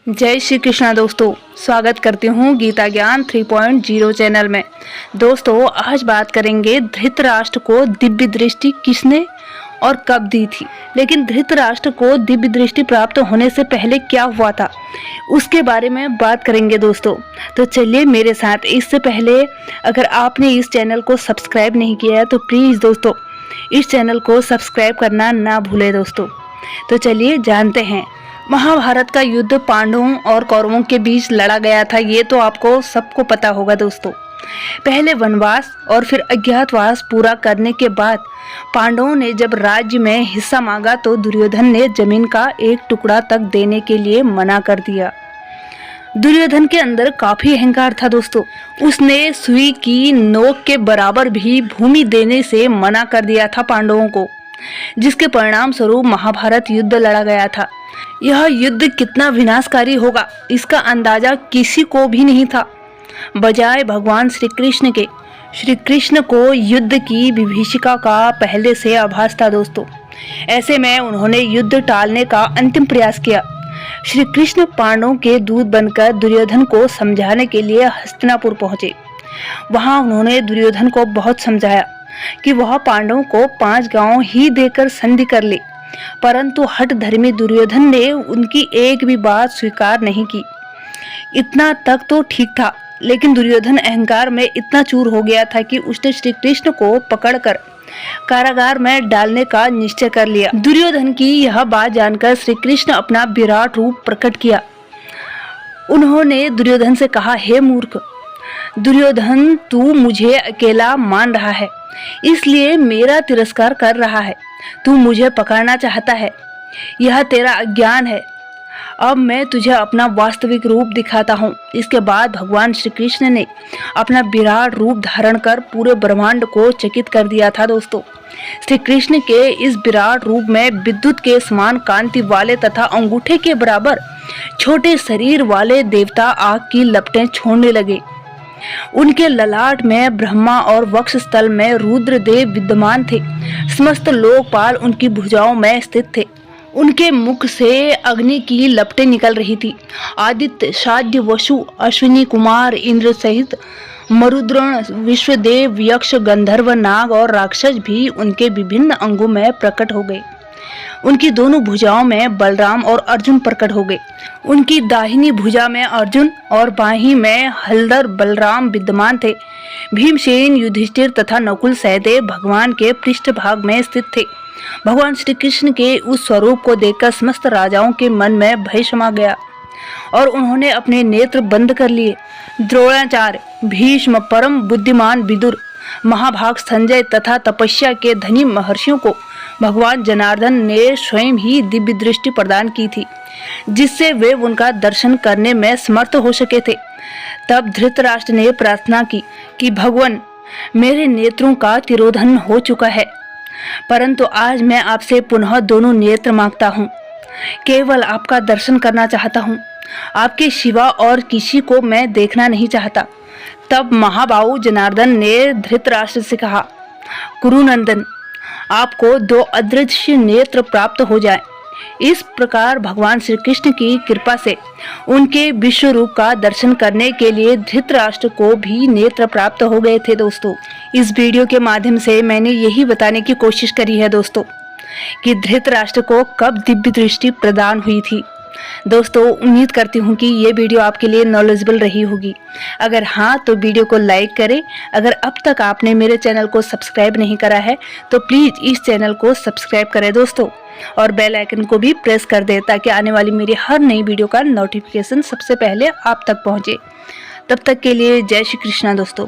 जय श्री कृष्णा दोस्तों, स्वागत करती हूँ गीता ज्ञान 3.0 चैनल में। दोस्तों, आज बात करेंगे धृतराष्ट्र को दिव्य दृष्टि किसने और कब दी थी। लेकिन धृतराष्ट्र को दिव्य दृष्टि प्राप्त होने से पहले क्या हुआ था, उसके बारे में बात करेंगे दोस्तों। तो चलिए मेरे साथ। इससे पहले अगर आपने इस चैनल को सब्सक्राइब नहीं किया है तो प्लीज़ दोस्तों इस चैनल को सब्सक्राइब करना ना भूलें दोस्तों। तो चलिए जानते हैं। महाभारत का युद्ध पांडवों और कौरवों के बीच लड़ा गया था, ये तो आपको सबको पता होगा दोस्तों। पहले वनवास और फिर अज्ञातवास पूरा करने के बाद पांडवों ने जब राज्य में हिस्सा मांगा तो दुर्योधन ने जमीन का एक टुकड़ा तक देने के लिए मना कर दिया। दुर्योधन के अंदर काफी अहंकार था दोस्तों। उसने सुई की नोक के बराबर भी भूमि देने से मना कर दिया था पांडवों को, जिसके परिणाम स्वरूप महाभारत युद्ध लड़ा गया था। यह युद्ध कितना विनाशकारी होगा इसका अंदाजा किसी को भी नहीं था, बजाय भगवान श्री कृष्ण के। श्री कृष्ण को युद्ध की विभीषिका का पहले से आभास था दोस्तों। ऐसे में उन्होंने युद्ध टालने का अंतिम प्रयास किया। श्री कृष्ण पांडवों के दूत बनकर दुर्योधन को समझाने के लिए हस्तिनापुर पहुंचे। वहां उन्होंने दुर्योधन को बहुत समझाया कि वह पांडवों को 5 गांव ही देकर संधि कर ले, परंतु हठधर्मी दुर्योधन ने उनकी एक भी बात स्वीकार नहीं की। इतना तक तो ठीक था, लेकिन दुर्योधन अहंकार में इतना चूर हो गया था कि उसने श्री कृष्ण को पकड़कर कारागार में डालने का निश्चय कर लिया। दुर्योधन की यह बात जानकर श्री कृष्ण अपना विराट रूप प्रकट किया। उन्होंने दुर्योधन से कहा, हे मूर्ख दुर्योधन, तू मुझे अकेला मान रहा है, इसलिए मेरा तिरस्कार कर रहा है। तू मुझे पकड़ना चाहता है, यह तेरा अज्ञान है। अब मैं तुझे अपना वास्तविक रूप दिखाता हूँ। इसके बाद भगवान श्री कृष्ण ने अपना विराट रूप धारण कर पूरे ब्रह्मांड को चकित कर दिया था दोस्तों। श्री कृष्ण के इस विराट रूप में विद्युत के समान कांति वाले तथा अंगूठे के बराबर छोटे शरीर वाले देवता आग की लपटें छोड़ने लगे। उनके ललाट में ब्रह्मा और वक्षस्थल में रुद्रदेव विद्यमान थे। समस्त लोकपाल उनकी भुजाओं में स्थित थे। उनके मुख से अग्नि की लपटें निकल रही थी। आदित्य, शाद्य, वसु, अश्विनी कुमार, इंद्र सहित मरुद्गण, विश्वदेव, यक्ष, गंधर्व, नाग और राक्षस भी उनके विभिन्न अंगों में प्रकट हो गए। उनकी दोनों भुजाओं में बलराम और अर्जुन प्रकट हो गए। उनकी दाहिनी भुजा में अर्जुन और बाहीं में हलधर बलराम विद्यमान थे। भीमसेन, युधिष्ठिर तथा नकुल सहदेव भगवान के पृष्ठभाग में स्थित थे। भगवान श्री कृष्ण के उस स्वरूप को देखकर समस्त राजाओं के मन में भय समा गया और उन्होंने अपने नेत्र बंद कर लिए। द्रोणाचार्य, भीष्म, परम बुद्धिमान विदुर, महाभाग संजय तथा तपस्या के धनी महर्षियों को भगवान जनार्दन ने स्वयं ही दिव्य दृष्टि प्रदान की थी, जिससे वे उनका दर्शन करने में समर्थ हो सके थे। तब धृतराष्ट्र ने प्रार्थना की कि भगवान, मेरे नेत्रों का तिरोधन हो चुका है, परंतु आज मैं आपसे पुनः दोनों नेत्र मांगता हूँ। केवल आपका दर्शन करना चाहता हूँ, आपके सिवा और किसी को मैं देखना नहीं चाहता। तब महाबाहु जनार्दन ने धृतराष्ट्र से कहा, कुरुनंदन, आपको 2 अदृश्य नेत्र प्राप्त हो जाए। इस प्रकार भगवान श्री कृष्ण की कृपा से उनके विश्व रूप का दर्शन करने के लिए धृतराष्ट्र को भी नेत्र प्राप्त हो गए थे दोस्तों। इस वीडियो के माध्यम से मैंने यही बताने की कोशिश करी है दोस्तों कि धृतराष्ट्र को कब दिव्य दृष्टि प्रदान हुई थी। दोस्तों, उम्मीद करती हूँ कि ये वीडियो आपके लिए नॉलेजेबल रही होगी। अगर हाँ तो वीडियो को लाइक करें। अगर अब तक आपने मेरे चैनल को सब्सक्राइब नहीं करा है तो प्लीज़ इस चैनल को सब्सक्राइब करें दोस्तों, और बेल आइकन को भी प्रेस कर दें ताकि आने वाली मेरी हर नई वीडियो का नोटिफिकेशन सबसे पहले आप तक पहुँचे। तब तक के लिए जय श्री कृष्णा दोस्तों।